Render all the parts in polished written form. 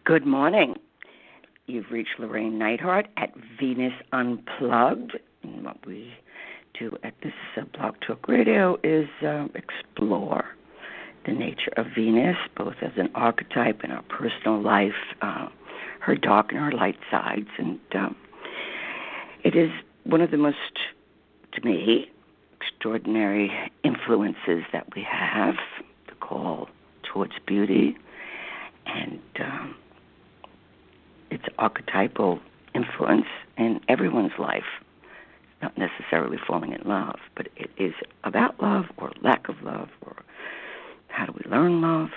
Good morning. You've reached Llorraine Neithardt at Venus Unplugged. And what we do at this Blog Talk Radio is explore the nature of Venus, both as an archetype in our personal life, her dark and her light sides. And it is one of the most, to me, extraordinary influences that we have, the call towards beauty, and its archetypal influence in everyone's life. Not necessarily falling in love, but it is about love or lack of love, or how do we learn love.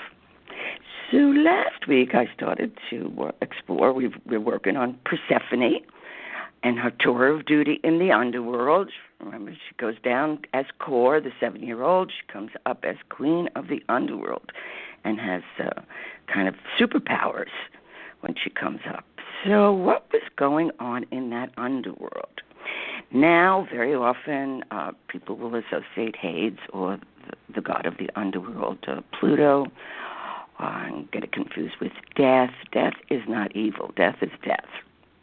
So last week I started to explore. We're working on Persephone and her tour of duty in the underworld. Remember, she goes down as Core, the 7-year-old. She comes up as queen of the underworld and has kind of superpowers when she comes up. So what was going on in that underworld? Now, very often, people will associate Hades, or the god of the underworld, Pluto, and get it confused with death. Death is not evil. Death is death.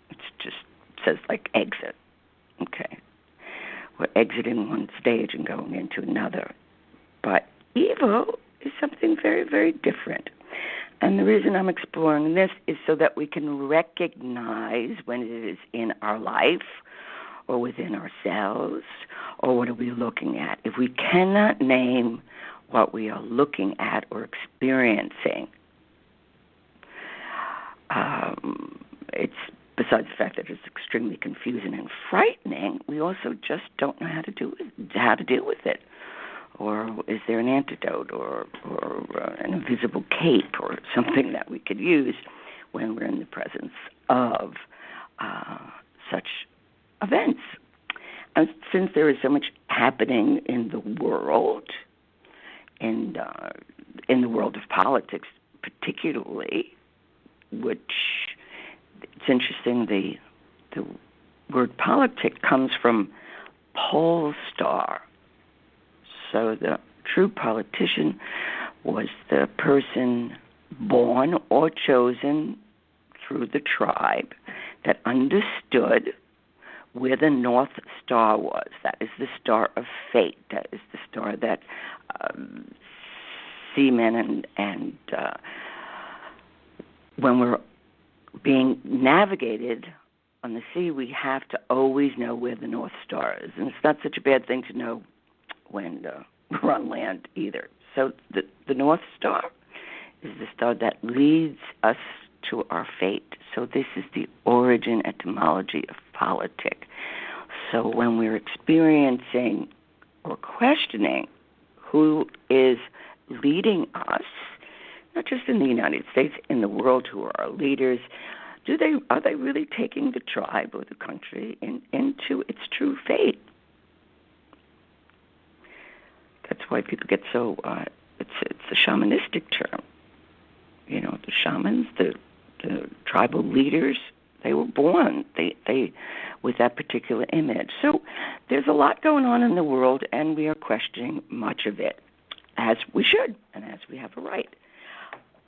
It just says like exit. Okay. We're exiting one stage and going into another. But evil is something very, very different. And the reason I'm exploring this is so that we can recognize when it is in our life or within ourselves, or what are we looking at. If we cannot name what we are looking at or experiencing, it's, besides the fact that it's extremely confusing and frightening, we also just don't know how to deal with it. Or is there an antidote or an invisible cape or something that we could use when we're in the presence of such events? And since there is so much happening in the world, in the world of politics particularly, which it's interesting, the word politic comes from pole star. So the true politician was the person born or chosen through the tribe that understood where the North Star was. That is the star of fate. That is the star that seamen and when we're being navigated on the sea, we have to always know where the North Star is. And it's not such a bad thing to know when we're on land either. So the North Star is the star that leads us to our fate. So this is the origin etymology of politic. So when we're experiencing or questioning who is leading us, not just in the United States, in the world, who are our leaders, are they really taking the tribe or the country into its true fate? That's why people get so, it's a shamanistic term. You know, the shamans, the tribal leaders, they were born they with that particular image. So there's a lot going on in the world, and we are questioning much of it, as we should, and as we have a right.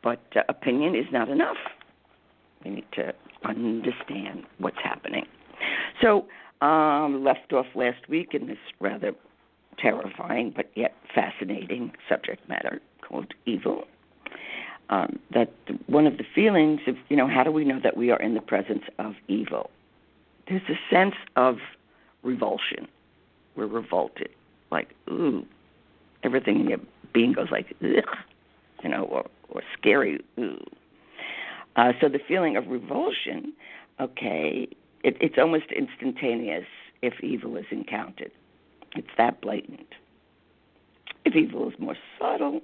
But opinion is not enough. We need to understand what's happening. So left off last week in this rather terrifying but yet fascinating subject matter called evil. That one of the feelings of, how do we know that we are in the presence of evil? There's a sense of revulsion. We're revolted. Like, ooh, everything in your being goes like, ugh, or scary, ooh. So the feeling of revulsion, okay, it's almost instantaneous if evil is encountered. It's that blatant. If evil is more subtle,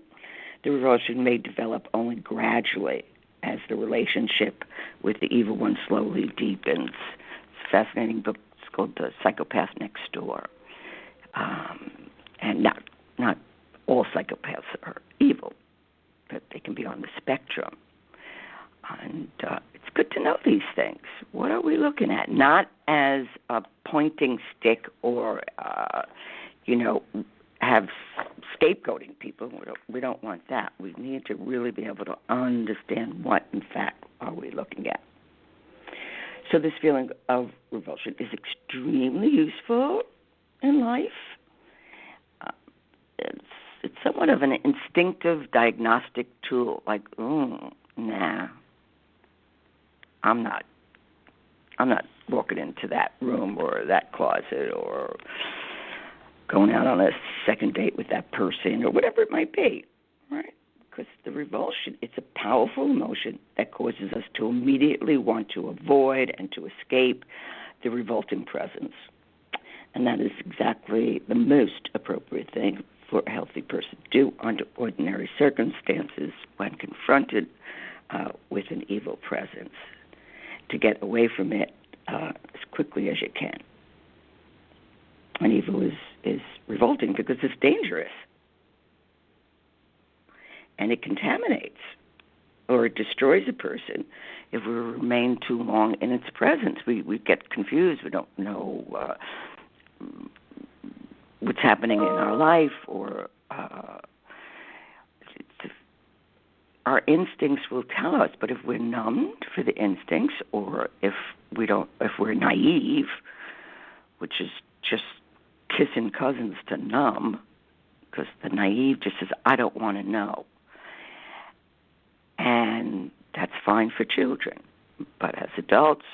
the revulsion may develop only gradually as the relationship with the evil one slowly deepens. It's a fascinating book. It's called The Psychopath Next Door. And not all psychopaths are evil, but they can be on the spectrum. And it's good to know these things. What are we looking at? Not as a pointing stick or, have scapegoating people. We don't want that. We need to really be able to understand what, in fact, are we looking at? So this feeling of revulsion is extremely useful in life. It's somewhat of an instinctive diagnostic tool, like, nah, I'm not walking into that room or that closet or going out on a second date with that person or whatever it might be, right? Because the revulsion, it's a powerful emotion that causes us to immediately want to avoid and to escape the revolting presence. And that is exactly the most appropriate thing for a healthy person to do under ordinary circumstances when confronted with an evil presence, to get away from it as quickly as you can. And evil is revolting because it's dangerous. And it contaminates or it destroys a person if we remain too long in its presence. We get confused. We don't know what's happening in our life, or our instincts will tell us. But if we're numbed for the instincts, or if we're naive, which is just kissing cousins to numb, because the naive just says, I don't want to know. And that's fine for children. But as adults,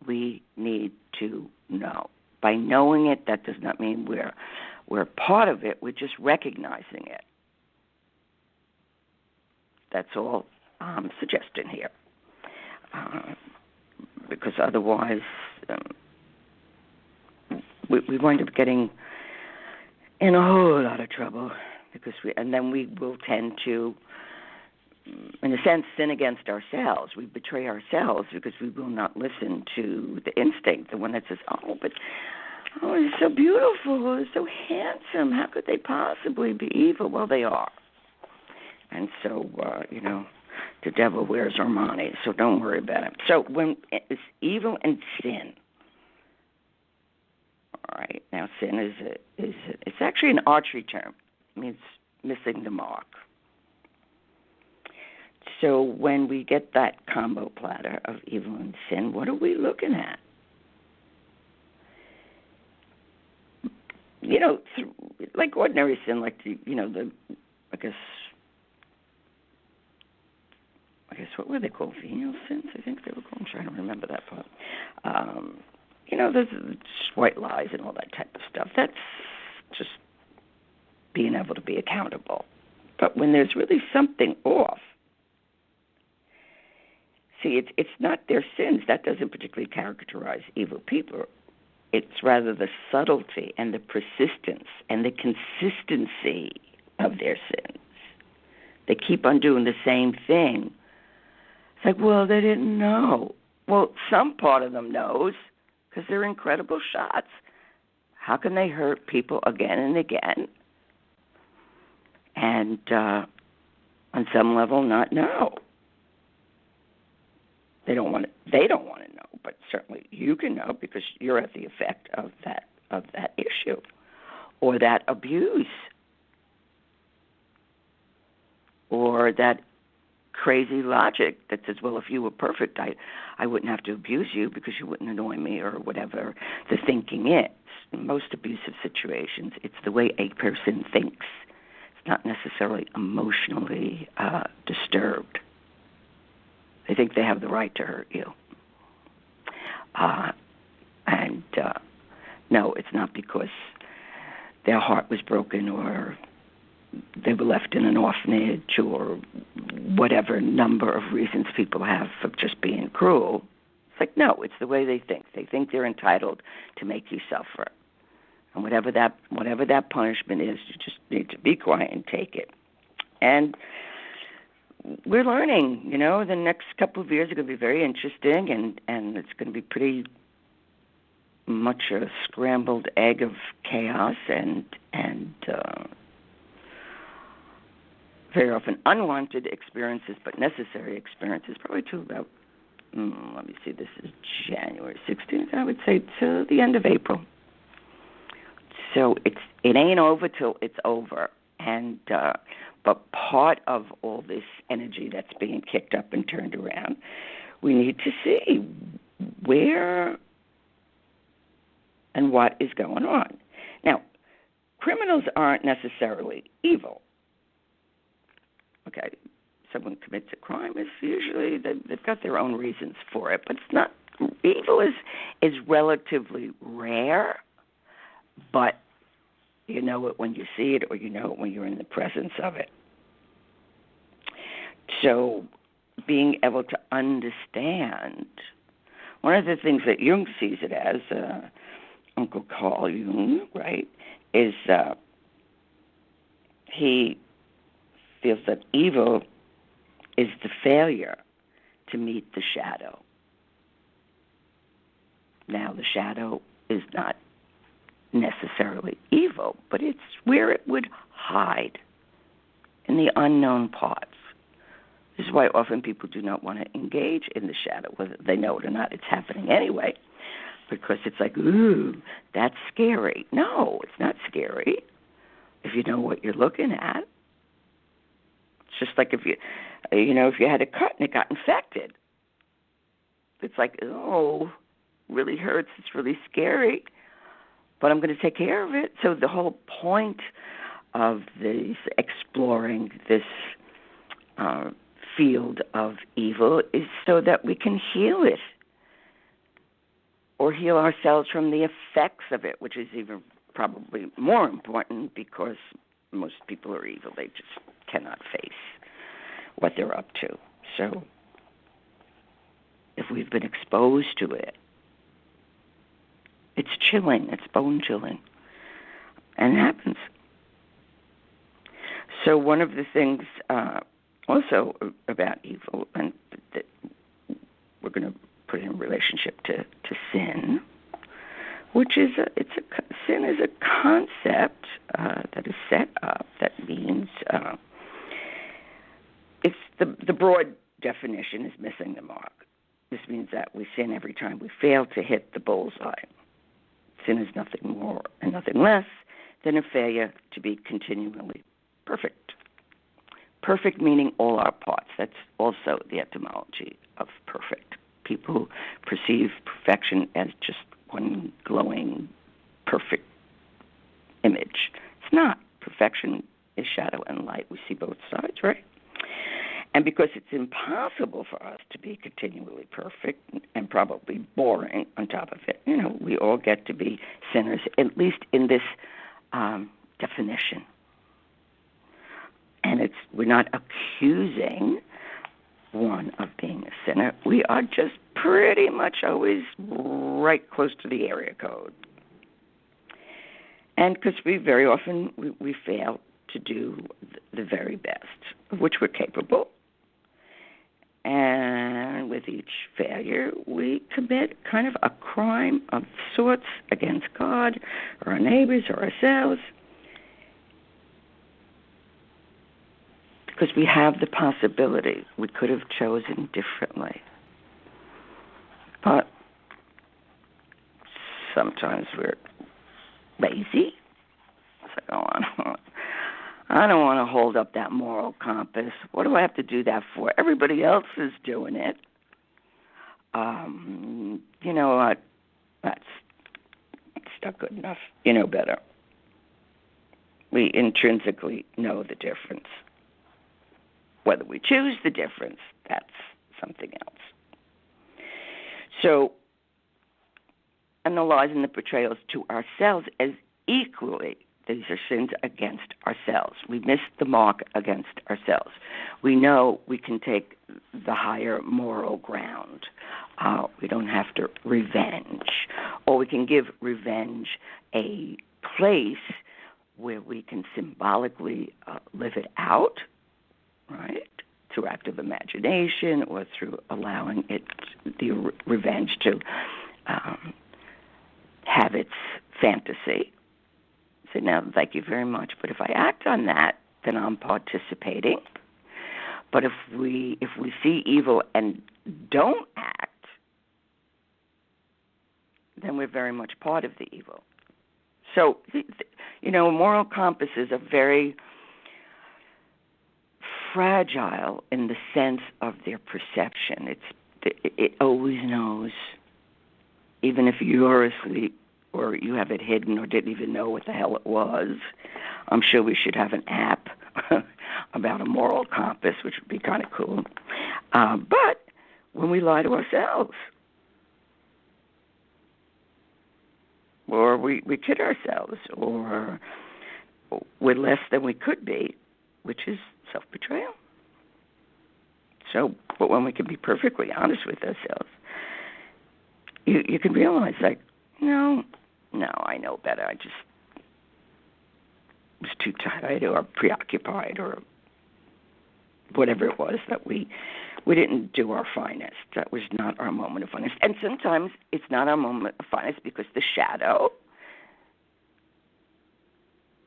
we need to know. By knowing it, that does not mean we're part of it. We're just recognizing it. That's all I'm suggesting here. Because otherwise, we wind up getting in a whole lot of trouble. And then we will tend to, in a sense, sin against ourselves. We betray ourselves because we will not listen to the instinct, the one that says, he's so beautiful, he's so handsome, how could they possibly be evil? Well, they are. And so, the devil wears Armani, so don't worry about it. So when it's evil and sin, all right, now sin it's actually an archery term. It means missing the mark. So when we get that combo platter of evil and sin, what are we looking at? Like ordinary sin, like I guess what were they called? Venial sins, I think they were called. I'm trying to remember that part. There's just white lies and all that type of stuff. That's just being able to be accountable. But when there's really something off, see, it's not their sins. That doesn't particularly characterize evil people. It's rather the subtlety and the persistence and the consistency of their sins. They keep on doing the same thing. It's like, well, they didn't know. Well, some part of them knows because they're incredible shots. How can they hurt people again and again? And on some level, not know. They don't want to know, but certainly you can know because you're at the effect of that issue or that abuse or that crazy logic that says, well, if you were perfect, I wouldn't have to abuse you because you wouldn't annoy me, or whatever the thinking is. In most abusive situations, it's the way a person thinks. It's not necessarily emotionally disturbed. They think they have the right to hurt you. No, it's not because their heart was broken or they were left in an orphanage or whatever number of reasons people have for just being cruel. It's like, no, it's the way they think. They think they're entitled to make you suffer. And whatever that punishment is, you just need to be quiet and take it. And we're learning, the next couple of years are going to be very interesting, and it's going to be pretty much a scrambled egg of chaos and very often unwanted experiences, but necessary experiences, probably to about, let me see, this is January 16th, I would say to the end of April. So it ain't over till it's over. And but part of all this energy that's being kicked up and turned around we need to see where and what is going on. Now, criminals aren't necessarily evil. Okay, someone commits a crime, is usually they've got their own reasons for it, but it's not. Evil is relatively rare, but you know it when you see it, or you know it when you're in the presence of it. So, being able to understand, one of the things that Jung sees it as, Uncle Carl Jung, right, is he feels that evil is the failure to meet the shadow. Now, the shadow is not necessarily evil, but it's where it would hide in the unknown parts. This is why often people do not want to engage in the shadow, whether they know it or not. It's happening anyway, because it's like, ooh, that's scary. No, it's not scary if you know what you're looking at. It's just like if you had a cut and it got infected. It's like, oh, really hurts. It's really scary, but I'm going to take care of it. So the whole point of this exploring this field of evil is so that we can heal it, or heal ourselves from the effects of it, which is even probably more important, because most people are evil. They just cannot face what they're up to. So if we've been exposed to it, it's chilling, it's bone chilling, and it happens. So one of the things also about evil, and that we're going to put in relationship to sin, which is sin is a concept that is set up that means it's the broad definition is missing the mark. This means that we sin every time we fail to hit the bullseye. Sin is nothing more and nothing less than a failure to be continually perfect. Perfect meaning all our parts. That's also the etymology of perfect. People perceive perfection as just one glowing, perfect image. It's not. Perfection is shadow and light. We see both sides, right? And because it's impossible for us to be continually perfect and probably boring on top of it, we all get to be sinners, at least in this definition. And we're not accusing one of being a sinner. We are just pretty much always right close to the area code. And because we very often we fail to do the very best, of which we're capable. And with each failure, we commit kind of a crime of sorts against God or our neighbors or ourselves, because we have the possibility we could have chosen differently. But sometimes we're lazy. It's like, I don't want to hold up that moral compass. What do I have to do that for? Everybody else is doing it. You know what? That's not good enough. You know better. We intrinsically know the difference. Whether we choose the difference, that's something else. So, and the lies and the betrayals to ourselves as equally, these are sins against ourselves. We miss the mark against ourselves. We know we can take the higher moral ground. We don't have to revenge. Or we can give revenge a place where we can symbolically live it out, right, through active imagination or through allowing it, the revenge to have its fantasy. So now, thank you very much, but if I act on that, then I'm participating. But if we see evil and don't act, then we're very much part of the evil. So, moral compasses are very fragile in the sense of their perception. It's it always knows, even if you're asleep or you have it hidden or didn't even know what the hell it was. I'm sure we should have an app about a moral compass, which would be kind of cool. But when we lie to ourselves, or we kid ourselves, or we're less than we could be, which is self-betrayal. So, but when we can be perfectly honest with ourselves, you can realize, like, no, I know better. I just was too tired or preoccupied or whatever it was that we didn't do our finest. That was not our moment of finest. And sometimes it's not our moment of finest because the shadow,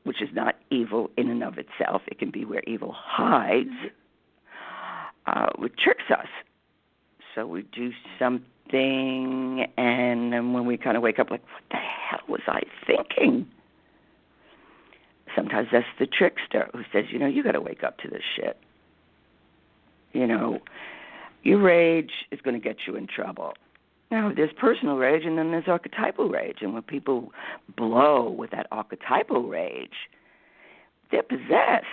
which is not evil in and of itself, it can be where evil hides, which tricks us. So we do something, and then when we kind of wake up, like, what the hell was I thinking? Sometimes that's the trickster who says, you got to wake up to this shit. Your rage is going to get you in trouble. Now, there's personal rage, and then there's archetypal rage. And when people blow with that archetypal rage, they're possessed,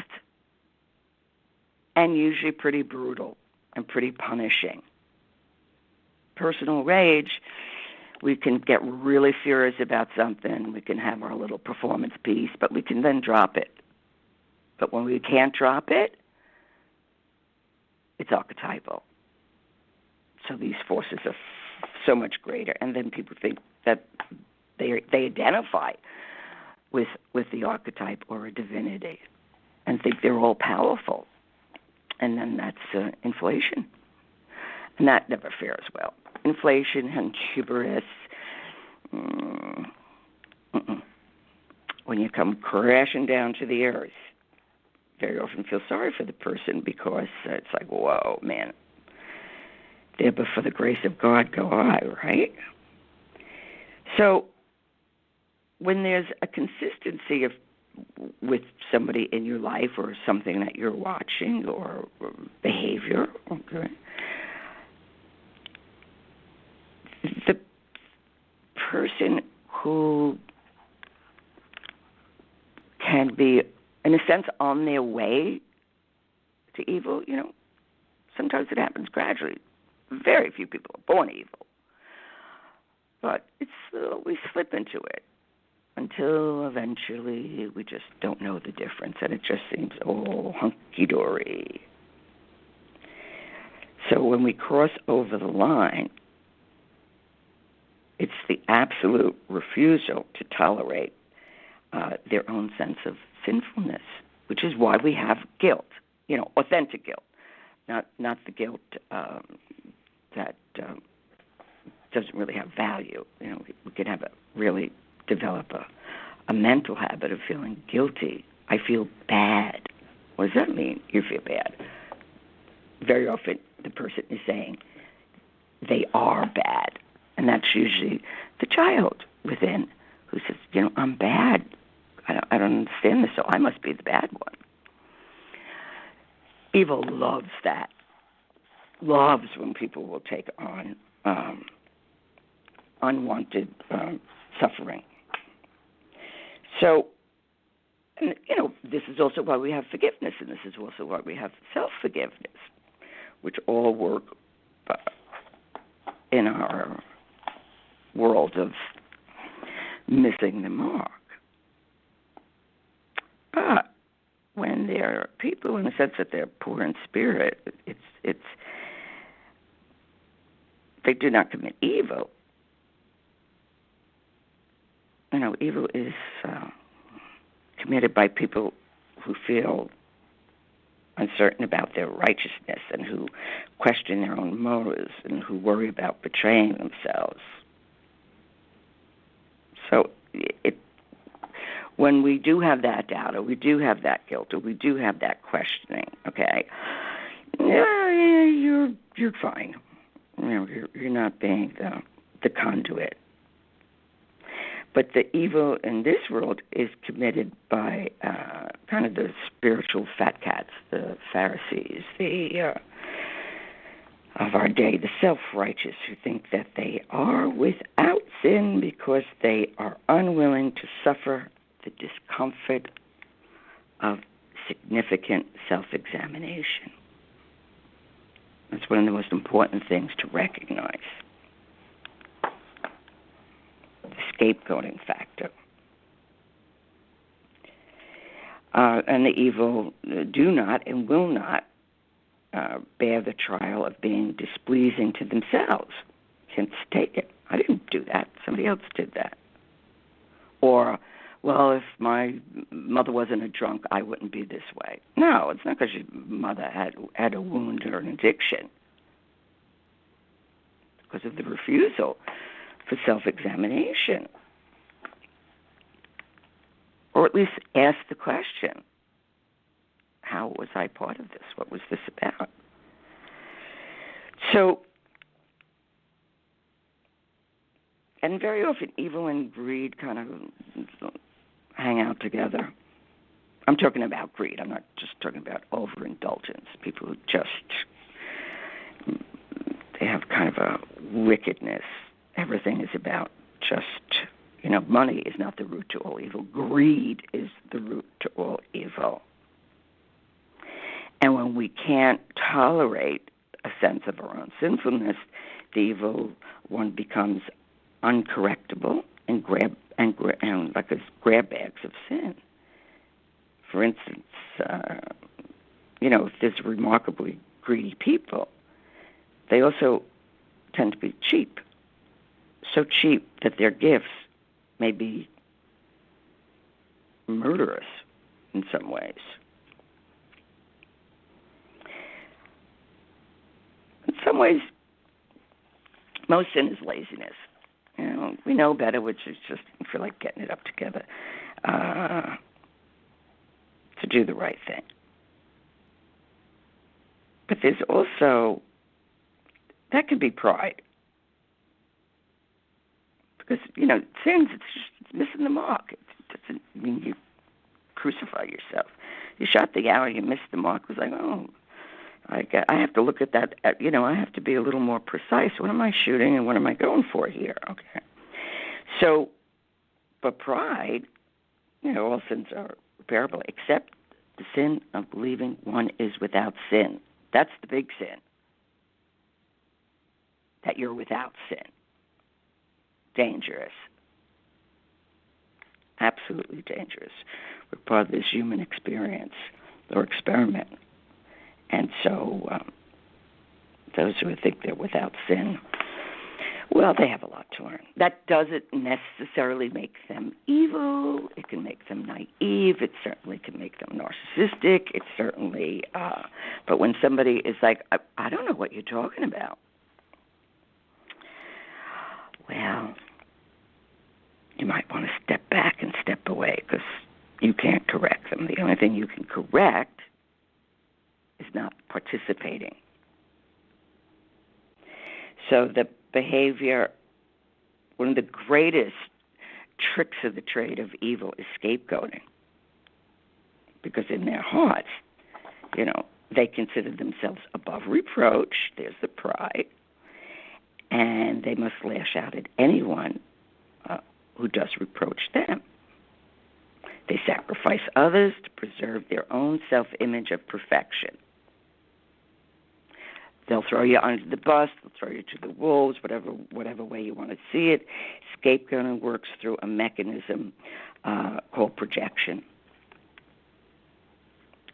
and usually pretty brutal and pretty punishing. Personal rage, we can get really serious about something. We can have our little performance piece, but we can then drop it. But when we can't drop it, it's archetypal. So these forces are so much greater. And then people think that they identify with the archetype or a divinity and think they're all powerful. And then that's inflation. And that never fares well. Inflation and hubris. When you come crashing down to the earth, very often feel sorry for the person because it's like, whoa, man, there but for the grace of God go I, right? So when there's a consistency with somebody in your life or something that you're watching or behavior, okay, the person who can be, in a sense, on their way to evil, sometimes it happens gradually. Very few people are born evil. But we slip into it until eventually we just don't know the difference, and it just seems all hunky-dory. So when we cross over the line, it's the absolute refusal to tolerate their own sense of sinfulness, which is why we have guilt, authentic guilt, not the guilt that doesn't really have value. We could really develop a mental habit of feeling guilty. I feel bad. What does that mean? You feel bad. Very often the person is saying they are bad, and that's usually the child within who says, I'm bad. I don't understand this, so I must be the bad one. Evil loves that. Loves when people will take on unwanted suffering. So, this is also why we have forgiveness, and this is also why we have self-forgiveness, which all work in our world of missing the mark. But when there are people, in the sense that they're poor in spirit, it's they do not commit evil. Evil is committed by people who feel uncertain about their righteousness and who question their own motives and who worry about betraying themselves. So when we do have that doubt, or we do have that guilt, or we do have that questioning, okay, you're fine. You're not being the conduit. But the evil in this world is committed by kind of the spiritual fat cats, the Pharisees, the of our day, the self-righteous, who think that they are without sin because they are unwilling to suffer the discomfort of significant self-examination. That's one of the most important things to recognize. The scapegoating factor. And the evil do not and will not bear the trial of being displeasing to themselves. Can't take it. I didn't do that. Somebody else did that. Or, well, if my mother wasn't a drunk, I wouldn't be this way. No, it's not because your mother had a wound or an addiction. Because of the refusal for self-examination. Or at least ask the question, how was I part of this? What was this about? So, and very often evil and greed kind of hang out together. I'm talking about greed. I'm not just talking about overindulgence. People who they have kind of a wickedness. Everything is about just, money is not the root to all evil. Greed is the root to all evil. And when we can't tolerate a sense of our own sinfulness, the evil one becomes uncorrectable and like a grab bags of sin. For instance, if there's remarkably greedy people, they also tend to be cheap. So cheap that their gifts may be murderous in some ways. In some ways, most sin is laziness. We know better, which is just feel like getting it up together to do the right thing. But there's also, that can be pride. Because, sins, it's missing the mark. It doesn't mean you crucify yourself. You shot the arrow, you missed the mark. It was like, I have to look at that. I have to be a little more precise. What am I shooting and what am I going for here? Okay. So, but pride, all sins are repairable, except the sin of believing one is without sin. That's the big sin. That you're without sin. Dangerous. Absolutely dangerous. We're part of this human experience or experiment. And so those who think they're without sin, well, they have a lot to learn. That doesn't necessarily make them evil. It can make them naive. It certainly can make them narcissistic. It certainly, but when somebody is like, I don't know what you're talking about. Well, you might want to step back and step away because you can't correct them. The only thing you can correct is not participating. So the behavior, one of the greatest tricks of the trade of evil is scapegoating. Because in their hearts, they consider themselves above reproach. There's the pride. And they must lash out at anyone who does reproach them. They sacrifice others to preserve their own self-image of perfection. They'll throw you under the bus, they'll throw you to the wolves, whatever way you want to see it. Scapegoating works through a mechanism called projection.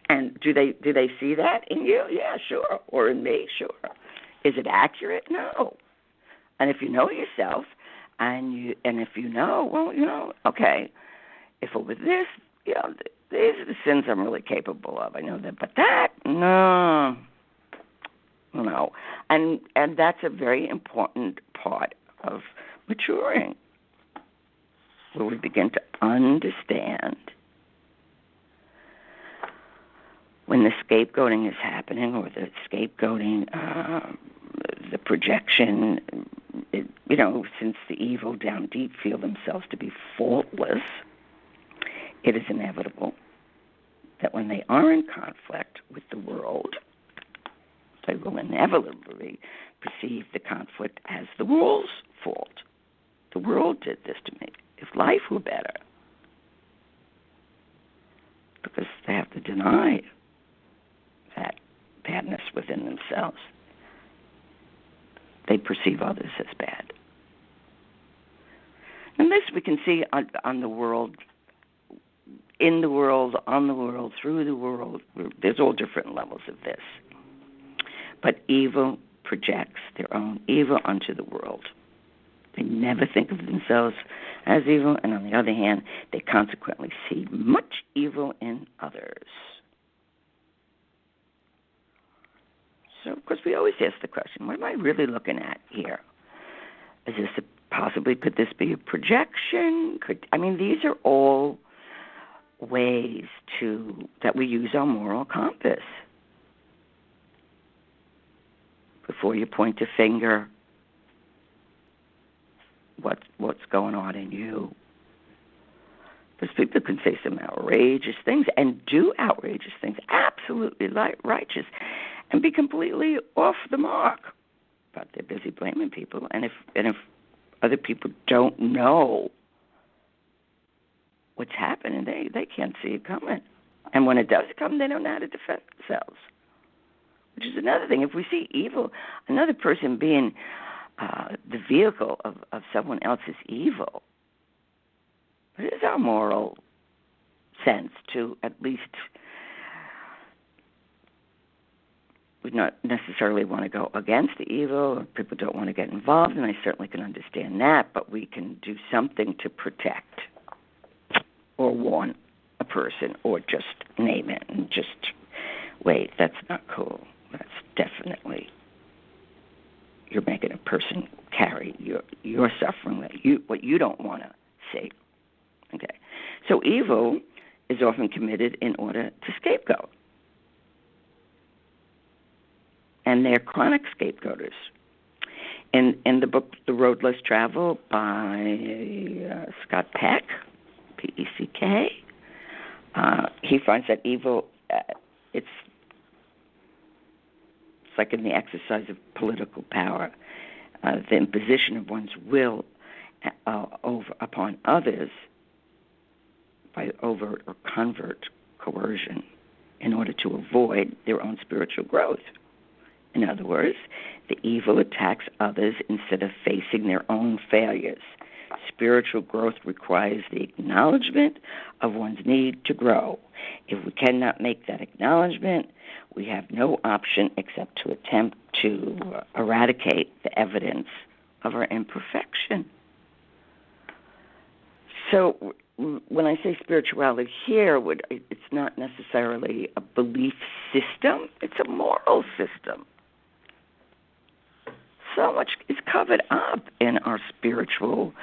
And do they see that in you? Yeah, sure. Or in me? Sure. Is it accurate? No. And if you know yourself, and if you know, okay, if it was this, these are the sins I'm really capable of. I know that, but that, no. And that's a very important part of maturing, where we begin to understand when the scapegoating is happening, or the scapegoating, the projection, since the evil down deep feel themselves to be faultless, it is inevitable that when they are in conflict with the world, They will inevitably perceive the conflict as the world's fault. The world did this to me. If life were better, because they have to deny that badness within themselves. They perceive others as bad. And this we can see on the world, in the world, on the world, through the world. There's all different levels of this. But evil projects their own evil onto the world. They never think of themselves as evil, and on the other hand, they consequently see much evil in others. So, of course, we always ask the question, what am I really looking at here? Is this could this be a projection? These are all ways that we use our moral compass. Before you point a finger, what's going on in you? Because people can say some outrageous things and do outrageous things, absolutely righteous, and be completely off the mark. But they're busy blaming people, and if other people don't know what's happening, they can't see it coming. And when it does come, they don't know how to defend themselves. Which is another thing. If we see evil, another person being the vehicle of someone else's evil, it is our moral sense to at least, we not necessarily want to go against the evil, or people don't want to get involved, and I certainly can understand that, but we can do something to protect or warn a person, or just name it and just, wait, that's not cool. That's definitely, you're making a person carry your suffering, what you don't want to see. Okay, so evil is often committed in order to scapegoat, and they're chronic scapegoaters. In the book *The Road Less Traveled* by Scott Peck, P-E-C-K, he finds that evil, it's like in the exercise of political power, the imposition of one's will upon others by overt or covert coercion in order to avoid their own spiritual growth. In other words, the evil attacks others instead of facing their own failures. Spiritual growth requires the acknowledgement of one's need to grow. If we cannot make that acknowledgement, we have no option except to attempt to eradicate the evidence of our imperfection. So when I say spirituality here, it's not necessarily a belief system, it's a moral system. So much is covered up in our spiritual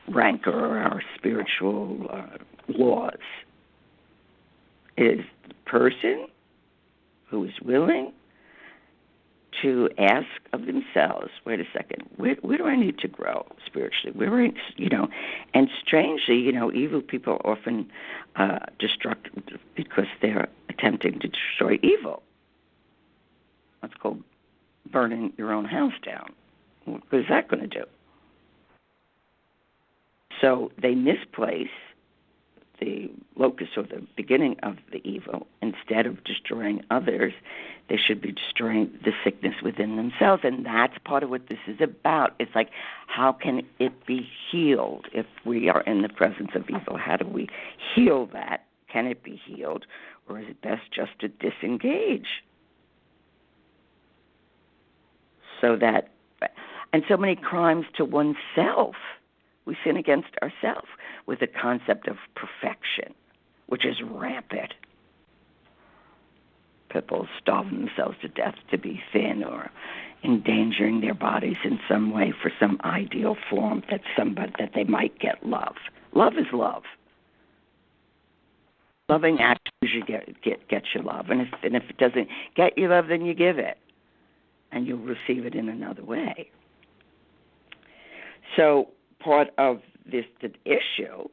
rancor, our spiritual laws. It is the person who is willing to ask of themselves, wait a second, where do I need to grow spiritually? And strangely, evil people are often destructive because they're attempting to destroy evil. That's called burning your own house down. What is that going to do? So they misplace the locus or the beginning of the evil. Instead of destroying others, they should be destroying the sickness within themselves. And that's part of what this is about. It's like, how can it be healed if we are in the presence of evil? How do we heal that? Can it be healed? Or is it best just to disengage? And so many crimes to oneself. We sin against ourselves with the concept of perfection, which is rampant. People starve themselves to death to be thin, or endangering their bodies in some way for some ideal form that they might get love. Love is love. Loving actions usually get you love, and if it doesn't get you love, then you give it, and you'll receive it in another way. So part of the issue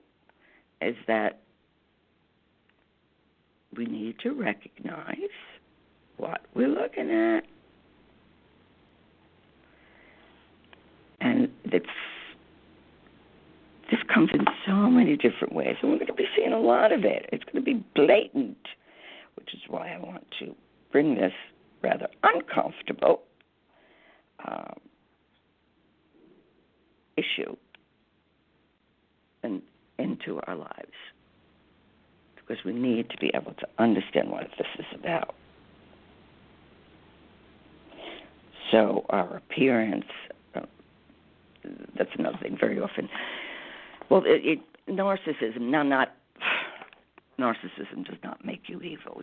is that we need to recognize what we're looking at. And this comes in so many different ways, and we're going to be seeing a lot of it. It's going to be blatant, which is why I want to bring this rather uncomfortable issue into our lives, because we need to be able to understand what this is about. So our appearance, that's another thing very often. Well, narcissism, narcissism does not make you evil.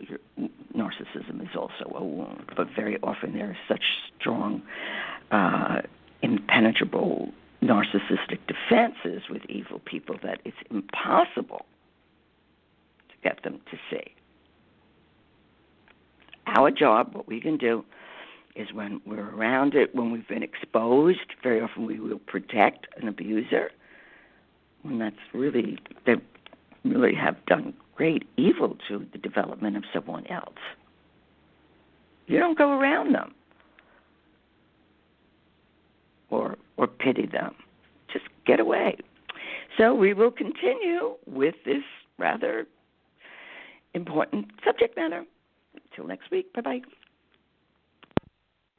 Narcissism is also a wound, but very often there are such strong, impenetrable narcissistic defenses with evil people that it's impossible to get them to see. Our job, what we can do, is when we're around it, when we've been exposed, very often we will protect an abuser, when they really have done great evil to the development of someone else. You don't go around them or pity them. Just get away. So we will continue with this rather important subject matter. Until next week, bye-bye.